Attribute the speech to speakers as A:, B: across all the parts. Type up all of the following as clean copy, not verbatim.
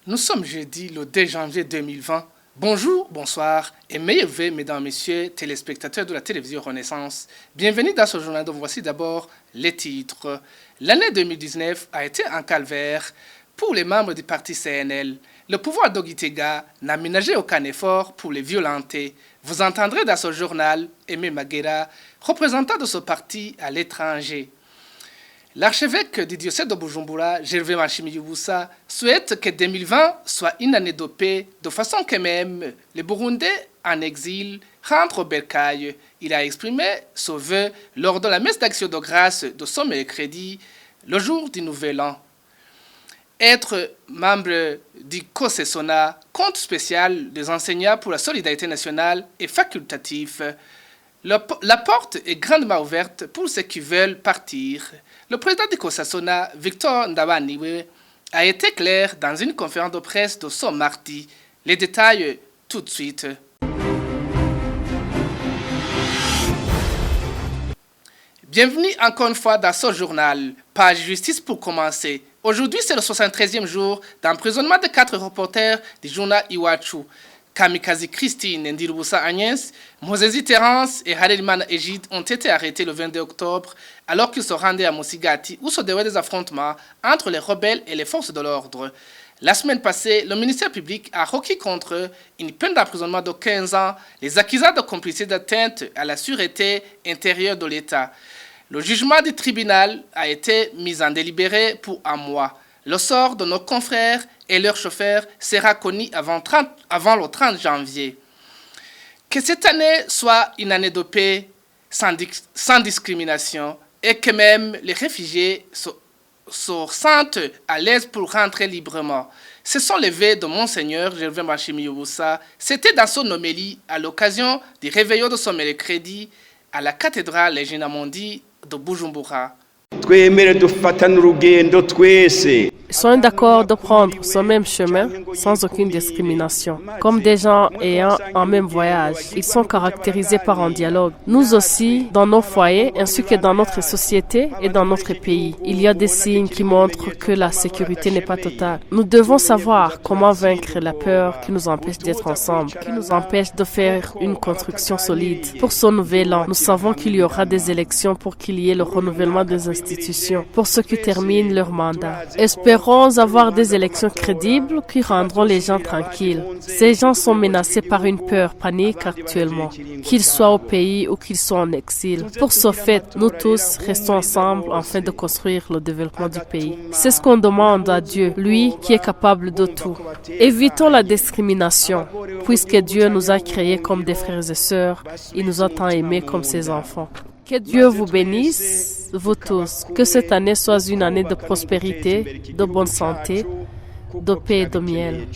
A: Nous sommes jeudi le 2 janvier 2020. Bonjour, bonsoir et meilleurs vœux, mesdames, messieurs, téléspectateurs de la télévision Renaissance. Bienvenue dans ce journal dont voici d'abord les titres. L'année 2019 a été un calvaire pour les membres du parti CNL. Le pouvoir d'Ogitega n'a ménagé aucun effort pour les violenter. Vous entendrez dans ce journal Aimé Maguera, représentant de ce parti à l'étranger. L'archevêque du diocèse de Bujumbura, Gervais Manshimiyubusa, souhaite que 2020 soit une année de paix, de façon que même les Burundais en exil rentrent au bercail. Il a exprimé ce vœu lors de la messe d'action de grâce de ce mercredi, le jour du Nouvel An. Être membre du COSESONA, compte spécial des enseignants pour la solidarité nationale, est facultatif. La porte est grandement ouverte pour ceux qui veulent partir. Le président du COSESONA, Victor Ndabaniwe, a été clair dans une conférence de presse de ce mardi. Les détails tout de suite. Bienvenue encore une fois dans ce journal. Page justice pour commencer. Aujourd'hui, c'est le 73e jour d'emprisonnement de 4 reporters du journal Iwachu. Kamikaze Christine Ndirubusa Agnès, Mosesi Terence et Harelimana Egide ont été arrêtés le 22 octobre alors qu'ils se rendaient à Mosigati où se déroulaient des affrontements entre les rebelles et les forces de l'ordre. La semaine passée, le ministère public a requis contre eux une peine d'emprisonnement de 15 ans, les accusant de complicité d'atteinte à la sûreté intérieure de l'État. Le jugement du tribunal a été mis en délibéré pour un mois. Le sort de nos confrères et leurs chauffeurs sera connu avant le 30 janvier. Que cette année soit une année de paix sans discrimination et que même les réfugiés se sentent à l'aise pour rentrer librement. Ce sont les vœux de Monseigneur Gervais Manshimiyubusa. C'était dans son homélie à l'occasion du réveillon de son mercredi à la cathédrale Regina Mundi de Bujumbura.
B: Soyons d'accord de prendre ce même chemin sans aucune discrimination. Comme des gens ayant un même voyage, ils sont caractérisés par un dialogue. Nous aussi, dans nos foyers, ainsi que dans notre société et dans notre pays, il y a des signes qui montrent que la sécurité n'est pas totale. Nous devons savoir comment vaincre la peur qui nous empêche d'être ensemble, qui nous empêche de faire une construction solide. Pour ce nouvel an, nous savons qu'il y aura des élections pour qu'il y ait le renouvellement des institutions, pour ceux qui terminent leur mandat. Espérons avoir des élections crédibles qui rendront les gens tranquilles. Ces gens sont menacés par une peur panique actuellement, qu'ils soient au pays ou qu'ils soient en exil. Pour ce fait, nous tous restons ensemble afin de construire le développement du pays. C'est ce qu'on demande à Dieu, lui qui est capable de tout. Évitons la discrimination, puisque Dieu nous a créés comme des frères et sœurs, il nous a tant aimés comme ses enfants. Que Dieu vous bénisse, vous tous. Que cette année soit une année de prospérité, de bonne santé, de paix et de miel.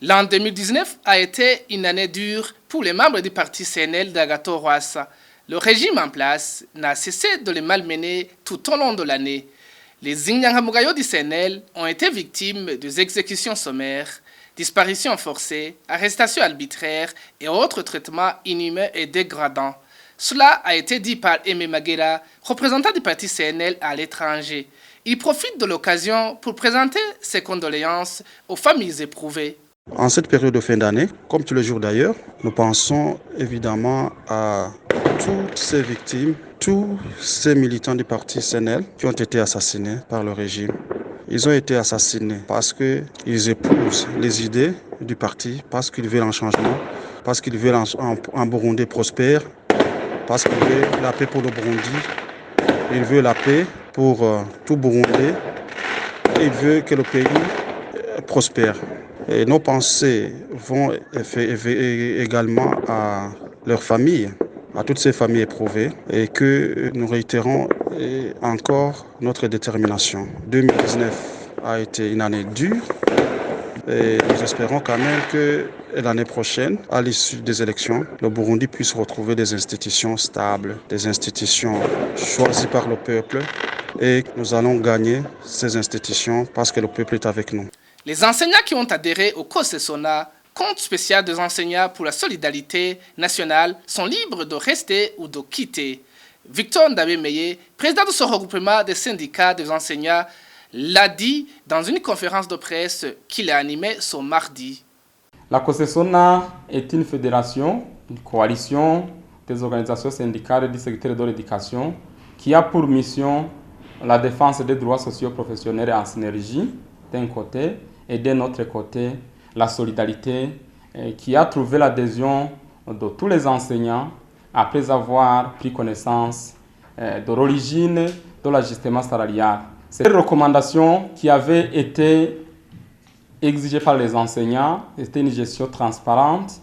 A: L'an 2019 a été une année dure pour les membres du parti CNL d'Agathon Rwasa. Le régime en place n'a cessé de les malmener tout au long de l'année. Les Inyangamugayo du CNL ont été victimes des exécutions sommaires, disparitions forcées, arrestations arbitraires et autres traitements inhumains et dégradants. Cela a été dit par Aimé Maguera, représentant du parti CNL à l'étranger. Il profite de l'occasion pour présenter ses condoléances aux familles éprouvées.
C: En cette période de fin d'année, comme tous les jours d'ailleurs, nous pensons évidemment à toutes ces victimes, tous ces militants du parti CNL qui ont été assassinés par le régime. Ils ont été assassinés parce qu'ils épousent les idées du parti, parce qu'ils veulent un changement, parce qu'ils veulent un Burundi prospère, parce qu'ils veulent la paix pour le Burundi, ils veulent la paix pour tout Burundi, et ils veulent que le pays prospère. Et nos pensées vont également à leurs familles, à toutes ces familles éprouvées, et que nous réitérons encore notre détermination. 2019 a été une année dure et nous espérons quand même que l'année prochaine, à l'issue des élections, le Burundi puisse retrouver des institutions stables, des institutions choisies par le peuple, et nous allons gagner ces institutions parce que le peuple est avec nous.
A: Les enseignants qui ont adhéré au COSESONA, compte spécial des enseignants pour la solidarité nationale, sont libres de rester ou de quitter. Victor Ndabé-Meye, président de ce regroupement des syndicats des enseignants, l'a dit dans une conférence de presse qu'il a animée ce mardi.
D: La COSESONA est une fédération, une coalition des organisations syndicales du secteur de l'éducation qui a pour mission la défense des droits socio-professionnels en synergie d'un côté et d'un autre côté la solidarité qui a trouvé l'adhésion de tous les enseignants après avoir pris connaissance de l'origine de l'ajustement salarial. Cette recommandation qui avait été exigée par les enseignants était une gestion transparente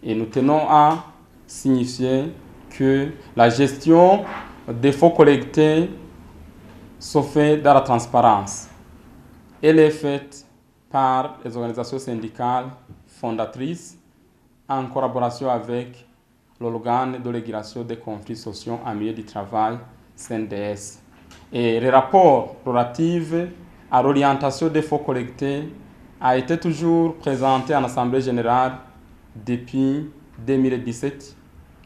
D: et nous tenons à signifier que la gestion des fonds collectés se fait dans la transparence. Elle est faite par les organisations syndicales fondatrices en collaboration avec l'organe de régulation des conflits sociaux en milieu du travail, CNDS. Et le rapport relatif à l'orientation des fonds collectés a été toujours présenté en Assemblée générale depuis 2017,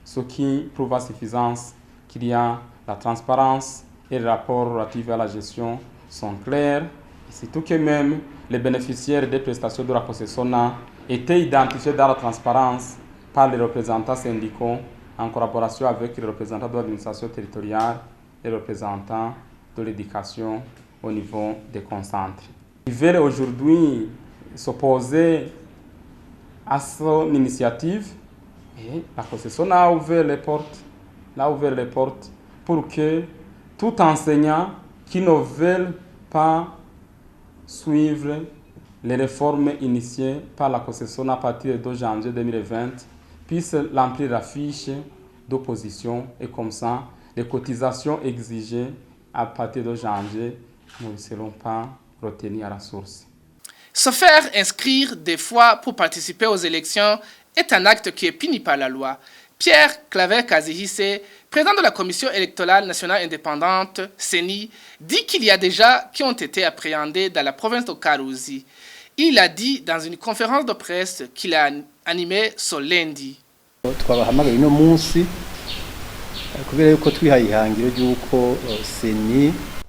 D: ce qui prouve à suffisance qu'il y a la transparence et les rapports relatifs à la gestion sont clairs. Surtout que même les bénéficiaires des prestations de la COSESONA étaient identifiés dans la transparence par les représentants syndicaux en collaboration avec les représentants de l'administration territoriale et les représentants de l'éducation au niveau des concentres. Ils veulent aujourd'hui s'opposer à son initiative et la COSESONA a ouvert les portes pour que tout enseignant qui ne veut pas suivre les réformes initiées par la COSESONA à partir du 2 janvier 2020 puisse remplir la fiche d'opposition et comme ça, les cotisations exigées à partir de janvier ne seront pas retenues à la source.
A: Se faire inscrire des fois pour participer aux élections est un acte qui est puni par la loi. Pierre Claver-Kazihise, président de la Commission électorale nationale indépendante, CENI, dit qu'il y a déjà qui ont été appréhendés dans la province de Karuzi. Il a dit dans une conférence de presse qu'il a animée ce lundi.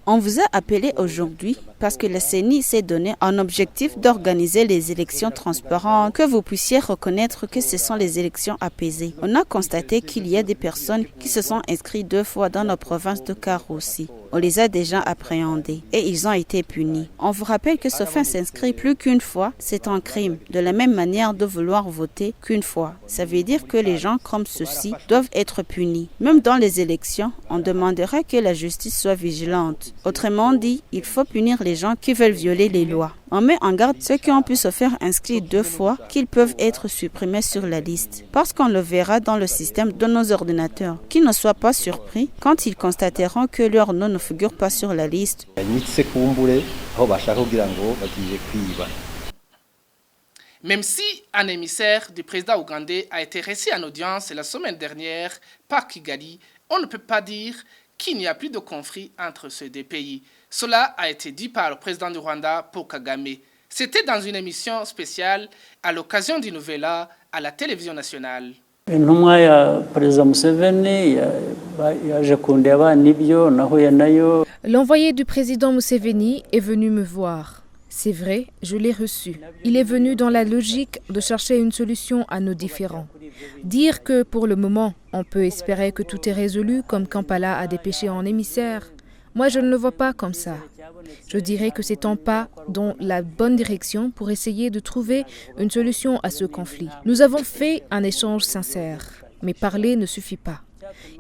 E: On vous a appelé aujourd'hui parce que la CENI s'est donné un objectif d'organiser les élections transparentes, que vous puissiez reconnaître que ce sont les élections apaisées. On a constaté qu'il y a des personnes qui se sont inscrites 2 fois dans la province de Karuzi. On les a déjà appréhendés et ils ont été punis. On vous rappelle que se faire s'inscrire plus qu'une fois, c'est un crime. De la même manière de vouloir voter qu'une fois. Ça veut dire que les gens comme ceux-ci doivent être punis. Même dans les élections, on demandera que la justice soit vigilante. Autrement dit, il faut punir les gens qui veulent violer les lois. On met en garde ceux qui ont pu se faire inscrire 2 fois qu'ils peuvent être supprimés sur la liste. Parce qu'on le verra dans le système de nos ordinateurs. Qu'ils ne soient pas surpris quand ils constateront que leur nom ne figure pas sur la liste.
A: Même si un émissaire du président ougandais a été reçu en audience la semaine dernière par Kigali, on ne peut pas dire qu'il n'y a plus de conflit entre ces 2 pays. Cela a été dit par le président du Rwanda, Paul Kagame. C'était dans une émission spéciale à l'occasion du Nouvel An à la télévision nationale.
F: L'envoyé du président Museveni est venu me voir. C'est vrai, je l'ai reçu. Il est venu dans la logique de chercher une solution à nos différends. Dire que pour le moment, on peut espérer que tout est résolu comme Kampala a dépêché en émissaire, moi je ne le vois pas comme ça. Je dirais que c'est un pas dans la bonne direction pour essayer de trouver une solution à ce conflit. Nous avons fait un échange sincère, mais parler ne suffit pas.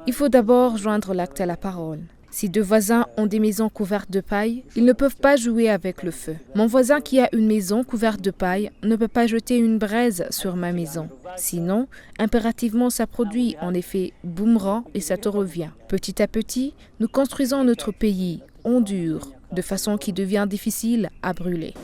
F: Il faut d'abord joindre l'acte à la parole. Si 2 voisins ont des maisons couvertes de paille, ils ne peuvent pas jouer avec le feu. Mon voisin qui a une maison couverte de paille ne peut pas jeter une braise sur ma maison. Sinon, impérativement ça produit en effet boomerang et ça te revient. Petit à petit, nous construisons notre pays en dur, de façon qui devient difficile à brûler.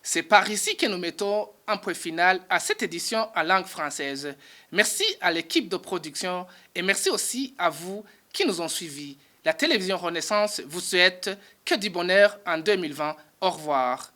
A: C'est par ici que nous mettons un point final à cette édition en langue française. Merci à l'équipe de production et merci aussi à vous qui nous ont suivis. La télévision Renaissance vous souhaite que du bonheur en 2020. Au revoir.